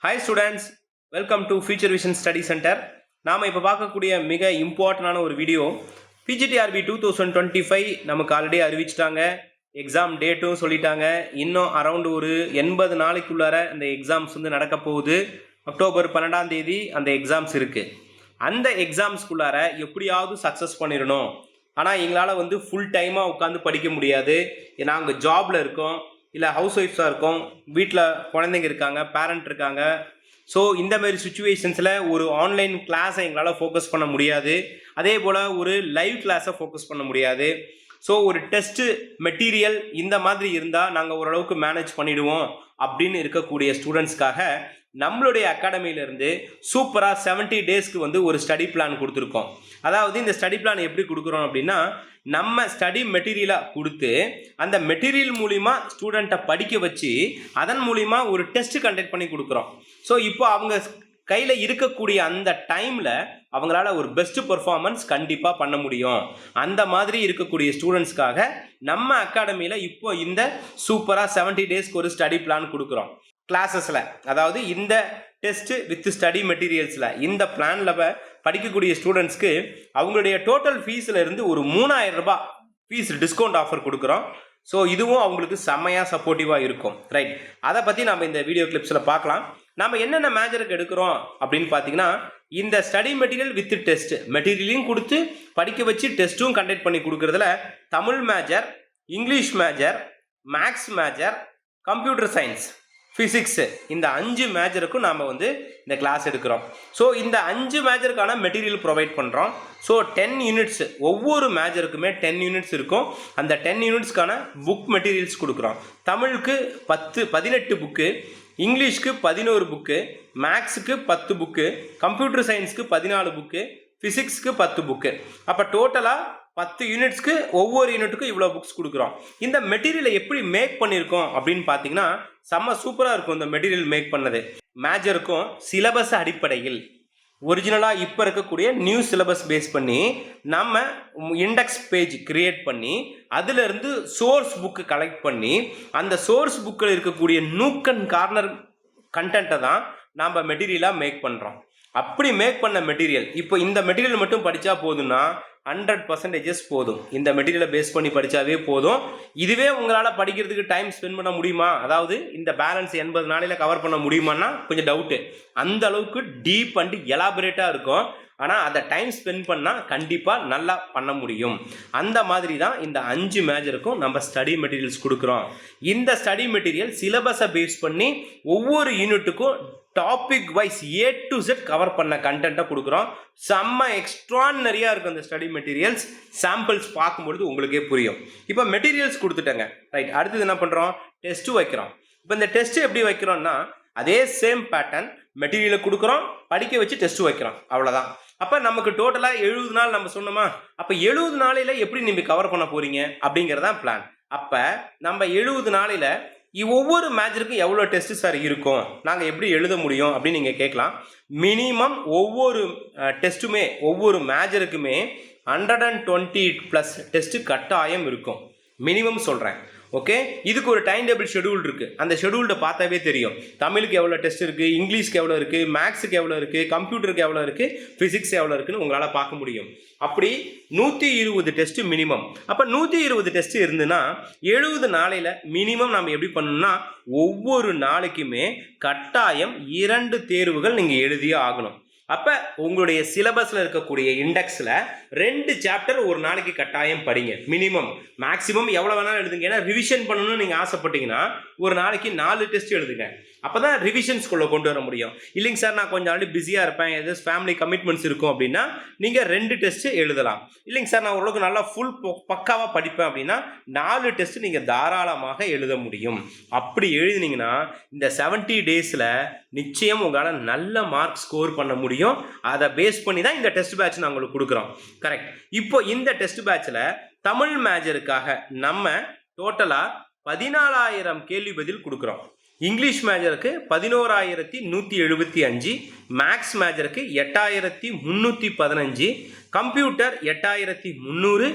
Hi students, welcome to future vision study centre. நாம் இப்போ பார்க்கக்கூடிய மிக இம்பார்ட்டண்டான ஒரு வீடியோ பிஜிடிஆர்பி 2025 நமக்கு ஆல்ரெடி அறிவிச்சிட்டாங்க. எக்ஸாம் டேட்டும் சொல்லிட்டாங்க. இன்னும் அரௌண்ட் ஒரு 80 நாளைக்குள்ளார அந்த எக்ஸாம்ஸ் நடக்க போகுது. அக்டோபர் 12ஆம் தேதி அந்த எக்ஸாம்ஸ் இருக்குது. அந்த எக்ஸாம்ஸ்குள்ளார எப்படியாவது சக்ஸஸ் பண்ணிடணும். ஆனால் எங்களால் ஃபுல் டைமாக உட்காந்து படிக்க முடியாது. நாங்கள் ஜாபில் இருக்கோம், இல்லை ஹவுஸ் ஒய்ஃப்ஸாக இருக்கோம், வீட்டில் குழந்தைங்க இருக்காங்க, பேரண்ட் இருக்காங்க. ஸோ இந்த மாதிரி சுச்சுவேஷன்ஸில் ஒரு ஆன்லைன் கிளாஸை எங்களால் ஃபோக்கஸ் பண்ண முடியாது. அதே போல் ஒரு லைவ் கிளாஸை ஃபோக்கஸ் பண்ண முடியாது. ஸோ ஒரு டெஸ்ட்டு மெட்டீரியல் இந்த மாதிரி இருந்தால் நாங்கள் ஓரளவுக்கு மேனேஜ் பண்ணிவிடுவோம் அப்படின்னு இருக்கக்கூடிய ஸ்டூடெண்ட்ஸ்க்காக நம்மளுடைய அகாடமியிலேருந்து சூப்பராக 70 டேஸ்க்கு ஒரு ஸ்டடி பிளான் கொடுத்துருக்கோம். அதாவது இந்த ஸ்டடி பிளான் எப்படி கொடுக்குறோம் அப்படின்னா, நம்ம ஸ்டடி மெட்டீரியலாக கொடுத்து அந்த மெட்டீரியல் மூலிமா ஸ்டூடெண்ட்டை படிக்க வச்சு அதன் மூலிமா ஒரு டெஸ்ட் கண்டக்ட் பண்ணி கொடுக்குறோம். ஸோ இப்போ அவங்க கையில் இருக்கக்கூடிய அந்த டைமில் அவங்களால ஒரு பெஸ்ட் பெர்ஃபார்மன்ஸ் கண்டிப்பாக பண்ண முடியும். அந்த மாதிரி இருக்கக்கூடிய ஸ்டூடெண்ட்ஸ்க்காக நம்ம அகாடமியில் இப்போ இந்த சூப்பராக 70 டேஸ்க்கு ஒரு ஸ்டடி பிளான் கொடுக்குறோம். கிளாஸஸில், அதாவது இந்த டெஸ்ட்டு வித் ஸ்டடி மெட்டீரியல்ஸில் இந்த பிளானில் படிக்கக்கூடிய ஸ்டூடெண்ட்ஸ்க்கு அவங்களுடைய டோட்டல் ஃபீஸில் இருந்து ஒரு 3000 ரூபாய் ஃபீஸ் டிஸ்கவுண்ட் ஆஃபர் கொடுக்குறோம். ஸோ இதுவும் அவங்களுக்கு செம்மையாக சப்போர்ட்டிவாக இருக்கும். ரைட், அதை பற்றி நம்ம இந்த வீடியோ கிளிப்ஸில் பார்க்கலாம். நம்ம என்னென்ன மேஜருக்கு எடுக்கிறோம் அப்படின்னு பார்த்தீங்கன்னா, இந்த ஸ்டடி மெட்டீரியல் வித் டெஸ்ட் மெட்டீரியலையும் கொடுத்து படிக்க வச்சு டெஸ்ட்டும் கண்டக்ட் பண்ணி கொடுக்குறதுல Tamil major, English major, maths major, computer science, physics, இந்த 5 மேஜருக்கும் நாம் இந்த கிளாஸ் எடுக்கிறோம். ஸோ இந்த 5 மேஜருக்கான மெட்டீரியல் ப்ரொவைட் பண்ணுறோம். ஸோ 10 யூனிட்ஸ், ஒவ்வொரு மேஜருக்குமே 10 யூனிட்ஸ் இருக்கும். அந்த 10 யூனிட்ஸ்க்கான புக் மெட்டீரியல்ஸ் கொடுக்குறோம். தமிழுக்கு 18 புக்கு, இங்கிலீஷ்க்கு 11 புக்கு, மேக்ஸுக்கு 10 புக்கு, கம்ப்யூட்டர் சயின்ஸுக்கு 14 புக்கு, ஃபிசிக்ஸ்க்கு 10 புக்கு. அப்போ டோட்டலாக 10 யூனிட்ஸ்க்கு ஒவ்வொரு யூனிட்டுக்கும் இவ்வளோ புக்ஸ் கொடுக்குறோம். இந்த மெட்டீரியலை எப்படி மேக் பண்ணியிருக்கோம் அப்படின்னு பார்த்தீங்கன்னா, செம்ம சூப்பராக இருக்கும் இந்த மெட்டீரியல் மேக் பண்ணது. மேஜருக்கும் சிலபஸ் அடிப்படையில் ஒரிஜினலாக இப்போ இருக்கக்கூடிய நியூ சிலபஸ் பேஸ் பண்ணி நம்ம இண்டெக்ஸ் பேஜ் கிரியேட் பண்ணி அதிலிருந்து சோர்ஸ் புக்கு கலெக்ட் பண்ணி அந்த சோர்ஸ் புக்கில் இருக்கக்கூடிய நூக் அண்ட் கார்னர் கண்டென்ட்டை தான் நாம் மெட்டீரியலாக மேக் பண்ணுறோம். அப்படி மேக் பண்ண மெட்டீரியல் இப்போ இந்த மெட்டீரியல் மட்டும் படித்தா போதும்னா 100% போதும். இந்த மெட்டீரியலை பேஸ் பண்ணி படித்தாவே போதும். இதுவே உங்களால் படிக்கிறதுக்கு டைம் ஸ்பெண்ட் பண்ண முடியுமா, அதாவது இந்த பேலன்ஸ் 80 நாளையில் கவர் பண்ண முடியுமான்னா கொஞ்சம் டவுட்டு. அந்த அளவுக்கு டீப் அண்ட் எலாபரேட்டாக இருக்கும். ஆனால் அதை டைம் ஸ்பெண்ட் பண்ணால் கண்டிப்பாக நல்லா பண்ண முடியும். அந்த மாதிரி தான் இந்த 5 மேஜருக்கும் நம்ம ஸ்டடி மெட்டீரியல்ஸ் கொடுக்குறோம். இந்த ஸ்டடி மெட்டீரியல் சிலபஸை பேஸ் பண்ணி ஒவ்வொரு யூனிட்டுக்கும் topic wise A to Z cover பண்ண கண்டென்ட்டை கொடுக்குறோம். செம்ம எக்ஸ்ட்ரானரியாக இருக்கும் இந்த ஸ்டடி மெட்டீரியல்ஸ். சாம்பிள்ஸ் பார்க்கும்பொழுது உங்களுக்கே புரியும். இப்போ மெட்டீரியல்ஸ் கொடுத்துட்டேங்க. ரைட், அடுத்தது என்ன பண்ணுறோம், டெஸ்ட்டு வைக்கிறோம். இப்போ இந்த டெஸ்ட்டு எப்படி வைக்கிறோம்னா, அதே சேம் பேட்டர்ன் மெட்டீரியலை கொடுக்குறோம், படிக்க வச்சு டெஸ்ட்டு வைக்கிறோம், அவ்வளோதான். அப்போ நமக்கு டோட்டலாக 70 நாள் நம்ம சொன்னோமா, அப்போ 70 நாளையில் எப்படி நீங்கள் கவர் பண்ண போகிறீங்க அப்படிங்கிறதான் பிளான். அப்போ நம்ம 70 நாளையில் ஒவ்வொரு மேஜருக்கும் எவ்வளோ டெஸ்ட்டு சார் இருக்கும், நாங்கள் எப்படி எழுத முடியும் அப்படின்னு நீங்கள் கேட்கலாம். மினிமம் ஒவ்வொரு டெஸ்ட்டுமே ஒவ்வொரு மேஜருக்குமே 120+ டெஸ்ட்டு கட்டாயம் இருக்கும். மினிமம் சொல்கிறேன், ஓகே. இதுக்கு ஒரு டைம் டேபிள் ஷெடியூல் இருக்குது. அந்த ஷெடியூல்ட பார்த்தாவே தெரியும். தமிழுக்கு எவ்வளோ டெஸ்ட் இருக்குது, இங்கிலீஷ்க்கு எவ்வளோ இருக்குது, மேக்ஸுக்கு எவ்வளோ இருக்குது, கம்ப்யூட்டருக்கு எவ்வளோ இருக்குது, ஃபிசிக்ஸ் எவ்வளோ இருக்குன்னு உங்களால் பார்க்க முடியும். அப்படி 120 டெஸ்ட்டு மினிமம். அப்போ 120 டெஸ்ட்டு இருந்துன்னா 70 நாளையில் மினிமம் நம்ம எப்படி பண்ணணும்னா, ஒவ்வொரு நாளைக்குமே கட்டாயம் 2 தேர்வுகள் நீங்கள் எழுதியே ஆகணும். அப்போ உங்களுடைய சிலபஸில் இருக்கக்கூடிய இண்டெக்ஸில் 2 சாப்டர் ஒரு நாளைக்கு கட்டாயம் படிங்க. மினிமம், மேக்ஸிமம் எவ்வளோ வேணாலும் எழுதுங்க. ஏன்னா ரிவிஷன் பண்ணணும்னு நீங்கள் ஆசைப்பட்டீங்கன்னா ஒரு நாளைக்கு 4 டெஸ்ட் எழுதுங்க. அப்போ தான் ரிவிஷன்ஸ்குள்ளே கொண்டு வர முடியும். இல்லைங்க சார், நான் கொஞ்சம் ஆல்ரெடி பிஸியாக இருப்பேன், எதாவது ஃபேமிலி கமிட்மெண்ட்ஸ் இருக்கும் அப்படின்னா நீங்கள் 2 டெஸ்ட்டு எழுதலாம். இல்லைங்க சார், நான் ஓரளவுக்கு நல்லா ஃபுல் பக்காவாக படிப்பேன் அப்படின்னா 4 டெஸ்ட்டு நீங்கள் தாராளமாக எழுத முடியும். அப்படி எழுதினீங்கன்னா இந்த 70 டேஸில் நிச்சயம் உங்களால் நல்ல மார்க் ஸ்கோர் பண்ண முடியும். அதை பேஸ் பண்ணி தான் இந்த டெஸ்ட் பேட்ச் நான் உங்களுக்கு கொடுக்குறோம். கரெக்ட். இப்போ இந்த டெஸ்ட் பேட்சில் தமிழ் மேஜருக்காக நம்ம டோட்டலாக 14,000 கேள்வி பதில் கொடுக்குறோம். இங்கிலீஷ் மேஜருக்கு 11,175, மேக்ஸ் மேஜருக்கு 8,315, கம்ப்யூட்டர் 8,300,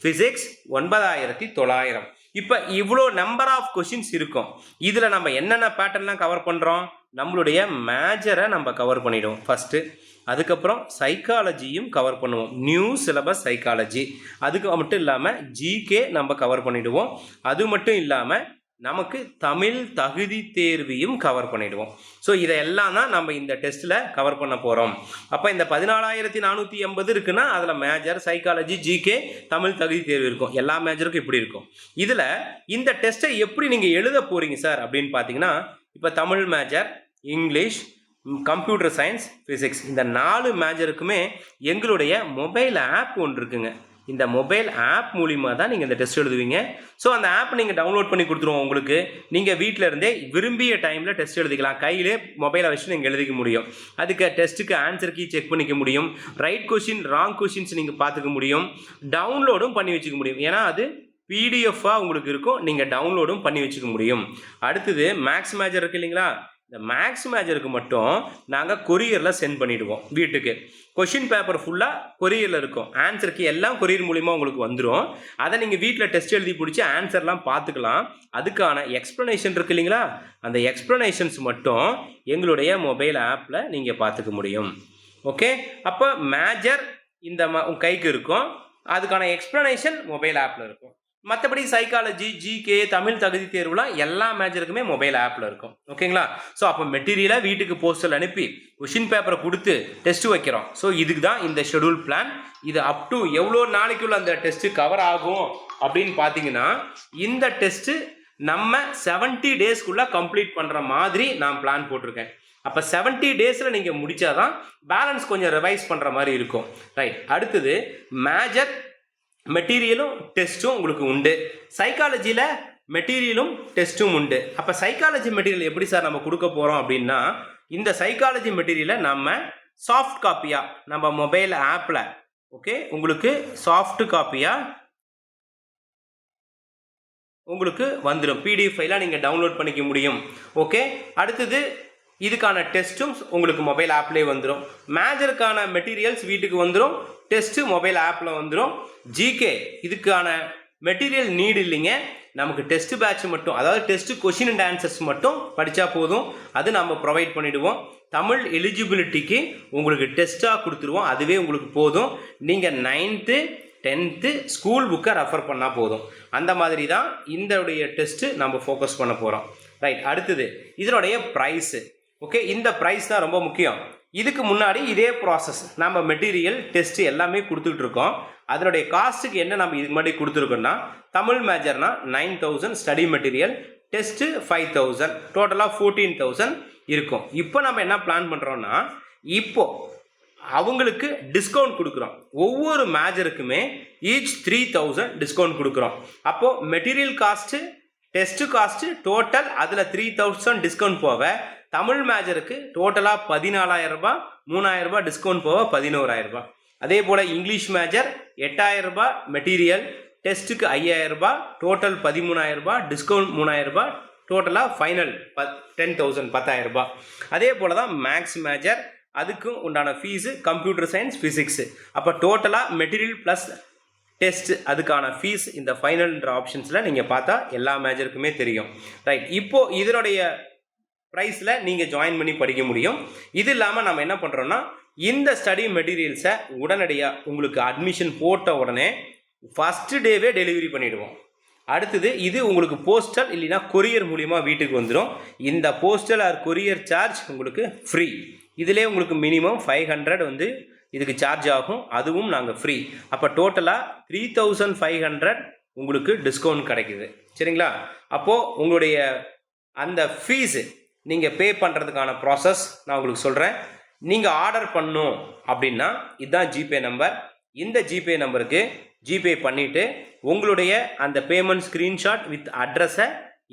ஃபிசிக்ஸ் 9,900. இப்போ இவ்வளோ நம்பர் ஆஃப் கொஷின்ஸ் இருக்கும். இதில் நம்ம என்னென்ன பேட்டர்ன்லாம் கவர் பண்ணுறோம், நம்மளுடைய மேஜரை நம்ம கவர் பண்ணிடுவோம் ஃபஸ்ட்டு. அதுக்கப்புறம் சைக்காலஜியும் கவர் பண்ணுவோம், நியூ சிலபஸ் சைக்காலஜி. அதுக்கு மட்டும் இல்லாமல் ஜிகே நம்ம கவர் பண்ணிவிடுவோம். அது மட்டும் இல்லாமல் நமக்கு தமிழ் தகுதி தேர்வையும் கவர் பண்ணிவிடுவோம். ஸோ இதையெல்லாம் தான் நம்ம இந்த டெஸ்ட்டில் கவர் பண்ண போகிறோம். அப்போ இந்த 14,480 இருக்குன்னா அதில் மேஜர், சைக்காலஜி, ஜிகே, தமிழ் தகுதி தேர்வு இருக்கும். எல்லா மேஜருக்கும் இப்படி இருக்கும். இதில் இந்த டெஸ்ட்டை எப்படி நீங்கள் எழுத போகிறீங்க சார் அப்படின்னு பார்த்தீங்கன்னா, இப்போ Tamil major, English, computer science, physics, இந்த 4 மேஜருக்குமே எங்களுடைய மொபைல் ஆப் ஒன்று இருக்குங்க. இந்த மொபைல் ஆப் மூலிமா தான் நீங்கள் இந்த டெஸ்ட் எழுதுவீங்க. ஸோ அந்த ஆப் நீங்கள் டவுன்லோட் பண்ணி கொடுத்துருவோம் உங்களுக்கு. நீங்கள் வீட்டில் இருந்தே விரும்பிய டைமில் டெஸ்ட் எழுதிக்கலாம். கையிலே மொபைலை வச்சு நீங்கள் எழுதிக்க முடியும். அதுக்கு டெஸ்ட்டுக்கு ஆன்சர் கீ செக் பண்ணிக்க முடியும். ரைட் கொஷின், ராங் கொஷின்ஸ் நீங்கள் பார்த்துக்க முடியும். டவுன்லோடும் பண்ணி வச்சுக்க முடியும். ஏன்னா அது பிடிஎஃபாக உங்களுக்கு இருக்கும், நீங்கள் டவுன்லோடும் பண்ணி வச்சுக்க முடியும். அடுத்தது மேக்ஸ் மேஜர் இருக்குது இல்லைங்களா, இந்த மேக்ஸ் மேஜருக்கு மட்டும் நாங்கள் கொரியரில் சென்ட் பண்ணிவிடுவோம் வீட்டுக்கு. கொஷின் பேப்பர் ஃபுல்லாக கொரியரில் இருக்கும். ஆன்சருக்கு எல்லாம் கொரியர் மூலிமா உங்களுக்கு வந்துடும். அதை நீங்கள் வீட்டில் டெஸ்ட் எழுதி பிடிச்சி ஆன்சர்லாம் பார்த்துக்கலாம். அதுக்கான எக்ஸ்ப்ளனேஷன் இருக்குது இல்லைங்களா, அந்த எக்ஸ்ப்ளனேஷன்ஸ் மட்டும் எங்களுடைய மொபைல் ஆப்பில் நீங்கள் பார்த்துக்க முடியும். ஓகே, அப்போ மேஜர் இந்த கைக்கு இருக்கும், அதுக்கான எக்ஸ்ப்ளனேஷன் மொபைல் ஆப்பில் இருக்கும். மற்றபடி சைக்காலஜி, ஜிகே, தமிழ் தகுதி தேர்வுலாம் எல்லா மேஜருக்குமே மொபைல் ஆப்பில் இருக்கும். ஓகேங்களா? ஸோ அப்போ மெட்டீரியலை வீட்டுக்கு போஸ்டல் அனுப்பி கொஷின் பேப்பரை கொடுத்து டெஸ்ட்டு வைக்கிறோம். ஸோ இதுக்கு தான் இந்த ஷெடியூல் பிளான். இது அப் டு எவ்வளோ நாளைக்குள்ள அந்த டெஸ்ட்டு கவர் ஆகும் அப்படின்னு பார்த்தீங்கன்னா, இந்த டெஸ்ட்டு நம்ம 70 டேஸ்க்குள்ளே கம்ப்ளீட் பண்ணுற மாதிரி நான் பிளான் போட்டிருக்கேன். அப்போ 70 டேஸில் நீங்கள் முடித்தாதான் பேலன்ஸ் கொஞ்சம் ரிவைஸ் பண்ணுற மாதிரி இருக்கும். ரைட். அடுத்தது மேஜர் மெட்டீரியலும் டெஸ்ட்டும் உங்களுக்கு உண்டு. சைக்காலஜியில் மெட்டீரியலும் டெஸ்ட்டும் உண்டு. அப்போ சைக்காலஜி மெட்டீரியல் எப்படி சார் நம்ம கொடுக்க போகிறோம் அப்படின்னா, இந்த சைக்காலஜி மெட்டீரியலை நம்ம சாஃப்ட் காப்பியாக நம்ம மொபைல் ஆப்பில், ஓகே, உங்களுக்கு சாஃப்ட் காப்பியாக உங்களுக்கு வந்துடும். பிடிஎஃப் ஃபைலாக நீங்கள் டவுன்லோட் பண்ணிக்க முடியும். ஓகே. அடுத்தது இதுக்கான டெஸ்ட்டும் உங்களுக்கு மொபைல் ஆப்லேயே வந்துடும். மேஜருக்கான மெட்டீரியல்ஸ் வீட்டுக்கு வந்துடும், டெஸ்ட்டு மொபைல் ஆப்பில் வந்துடும். ஜிகே இதுக்கான மெட்டீரியல் நீடு இல்லைங்க, நமக்கு டெஸ்ட் பேட்ச் மட்டும், அதாவது டெஸ்ட்டு கொஷின் அண்ட் ஆன்சர்ஸ் மட்டும் படித்தா போதும், அது நம்ம ப்ரொவைட் பண்ணிவிடுவோம். தமிழ் எலிஜிபிலிட்டிக்கு உங்களுக்கு டெஸ்ட்டாக கொடுத்துருவோம், அதுவே உங்களுக்கு போதும். நீங்கள் 9th 10th ஸ்கூல் புக்கை ரெஃபர் பண்ணால் போதும். அந்த மாதிரி தான் இதோடைய டெஸ்ட்டு நம்ம ஃபோக்கஸ் பண்ண போகிறோம். ரைட். அடுத்தது இதனுடைய ப்ரைஸு. ஓகே, இந்த ப்ரைஸ் தான் ரொம்ப முக்கியம். இதுக்கு முன்னாடி இதே ப்ராசஸ் நம்ம மெட்டீரியல் டெஸ்ட்டு எல்லாமே கொடுத்துட்ருக்கோம். அதனுடைய காஸ்ட்டுக்கு என்ன நம்ம இதுக்கு முன்னாடி கொடுத்துருக்கோன்னா, தமிழ் மேஜர்னா 9,000 ஸ்டடி மெட்டீரியல், டெஸ்ட்டு 5,000, டோட்டலாக 14,000 இருக்கும். இப்போ நம்ம என்ன பிளான் பண்ணுறோன்னா, இப்போது அவங்களுக்கு டிஸ்கவுண்ட் கொடுக்குறோம். ஒவ்வொரு மேஜருக்குமே ஈச் 3,000 டிஸ்கவுண்ட் கொடுக்குறோம். அப்போது material cost, test cost total அதில் 3,000 டிஸ்கவுண்ட் போக, தமிழ் மேஜருக்கு டோட்டலாக 14,000 ரூபாய், 3,000 ரூபாய் டிஸ்கவுண்ட் போக 11,000 ரூபாய். அதே போல் இங்கிலீஷ் மேஜர் 8,000 ரூபாய் மெட்டீரியல், டெஸ்ட்டுக்கு 5,000 ரூபாய், டோட்டல் 13,000 ரூபாய், டிஸ்கவுண்ட் 3,000 ரூபாய், டோட்டலாக ஃபைனல் 10,000 10,000 ரூபாய். அதே போல் தான் மேக்ஸ் மேஜர், அதுக்கும் உண்டான ஃபீஸு, கம்ப்யூட்டர் சயின்ஸ், ஃபிசிக்ஸு. அப்போ டோட்டலாக மெட்டீரியல் ப்ளஸ் டெஸ்ட் அதுக்கான ஃபீஸ் இந்த ஃபைனல்ன்ற ஆப்ஷன்ஸில் நீங்கள் பார்த்தா எல்லா மேஜருக்குமே தெரியும். ரைட். இப்போது இதனுடைய ப்ரைஸில் நீங்கள் ஜாயின் பண்ணி படிக்க முடியும். இது இல்லாமல் நம்ம என்ன பண்ணுறோன்னா, இந்த ஸ்டடி மெட்டீரியல்ஸை உடனடியாக உங்களுக்கு அட்மிஷன் போட்ட உடனே ஃபஸ்ட்டு டேவே டெலிவரி பண்ணிவிடுவோம். அடுத்தது இது உங்களுக்கு போஸ்டல் இல்லைன்னா கொரியர் மூலிமா வீட்டுக்கு வந்துடும். இந்த போஸ்டல் ஆர் கொரியர் சார்ஜ் உங்களுக்கு ஃப்ரீ. இதிலே உங்களுக்கு மினிமம் 500 வந்து இதுக்கு சார்ஜ் ஆகும், அதுவும் நாங்கள் ஃப்ரீ. அப்போ டோட்டலாக 3,500 உங்களுக்கு டிஸ்கவுண்ட் கிடைக்குது. சரிங்களா? அப்போது உங்களுடைய அந்த ஃபீஸு நீங்கள் பே பண்ணுறதுக்கான ப்ராசஸ் நான் உங்களுக்கு சொல்கிறேன். நீங்கள் ஆர்டர் பண்ணணும் அப்படின்னா இதுதான் ஜிபே நம்பர். இந்த ஜிபே நம்பருக்கு ஜிபே பண்ணிவிட்டு உங்களுடைய அந்த பேமெண்ட் ஸ்க்ரீன்ஷாட் வித் அட்ரஸை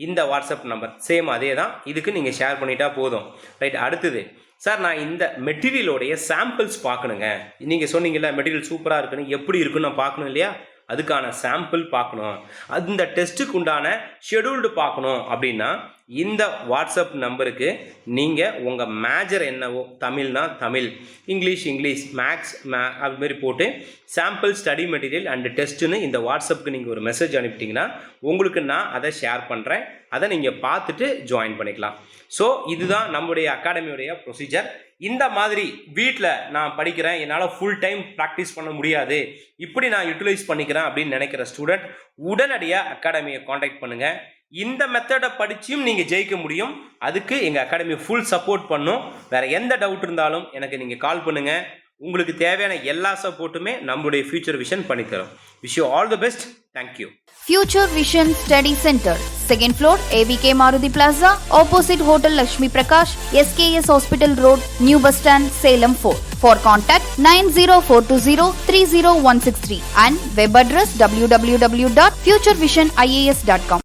இந்த வாட்ஸ்அப் நம்பர் சேம் அதே தான், இதுக்கு நீங்கள் ஷேர் பண்ணிட்டா போதும். ரைட். அடுத்தது சார், நான் இந்த மெட்டீரியலோடைய சாம்பிள்ஸ் பார்க்கணுங்க. நீங்கள் சொன்னீங்கல்ல மெட்டீரியல் சூப்பராக இருக்குன்னு, எப்படி இருக்குன்னு நான் பார்க்கணும் இல்லையா? அதுக்கான சாம்பிள் பார்க்கணும். அந்த டெஸ்ட்டுக்கு உண்டான ஷெடியூல்டு பார்க்கணும் அப்படின்னா இந்த வாட்ஸ்அப் நம்பருக்கு நீங்கள் உங்கள் மேஜர் என்னவோ, தமிழ்னா தமிழ், இங்கிலீஷ், மேக்ஸ் அதுமாரி போட்டு சாம்பிள் ஸ்டடி மெட்டீரியல் அண்டு டெஸ்ட்டுன்னு இந்த வாட்ஸ்அப்புக்கு நீங்கள் ஒரு மெசேஜ் அனுப்பிட்டிங்கன்னா உங்களுக்கு நான் அதை ஷேர் பண்ணுறேன். அதை நீங்கள் பார்த்துட்டு ஜாயின் பண்ணிக்கலாம். ஸோ இதுதான் நம்முடைய அகாடமியுடைய ப்ரொசீஜர். இந்த மாதிரி வீட்டில் நான் படிக்கிறேன், என்னால் ஃபுல் டைம் ப்ராக்டிஸ் பண்ண முடியாது, இப்படி நான் யூட்டிலைஸ் பண்ணிக்கிறேன் அப்படின்னு நினைக்கிற ஸ்டூடெண்ட் உடனடியாக அகாடமியை காண்டாக்ட் பண்ணுங்கள். இந்த மெத்தடை படிச்சும் நீங்கள் ஜெயிக்க முடியும். அதுக்கு எங்கள் அகாடமி ஃபுல் சப்போர்ட் பண்ணும். வேறு எந்த டவுட் இருந்தாலும் எனக்கு நீங்கள் கால் பண்ணுங்கள். உங்களுக்கு தேவையான எல்லா சப்போர்ட்டுமே நம்மளுடைய ஃபியூச்சர் விஷன் பண்ணித்தரோம். Wish you all the best. Thank you. Future Vision Study Center, 2nd floor, AVK Maruti Plaza, opposite Hotel Lakshmi Prakash, SKS Hospital Road, New Bus Stand, Salem 4. For contact 90420 30163 and web address www.futurevision.ias.com.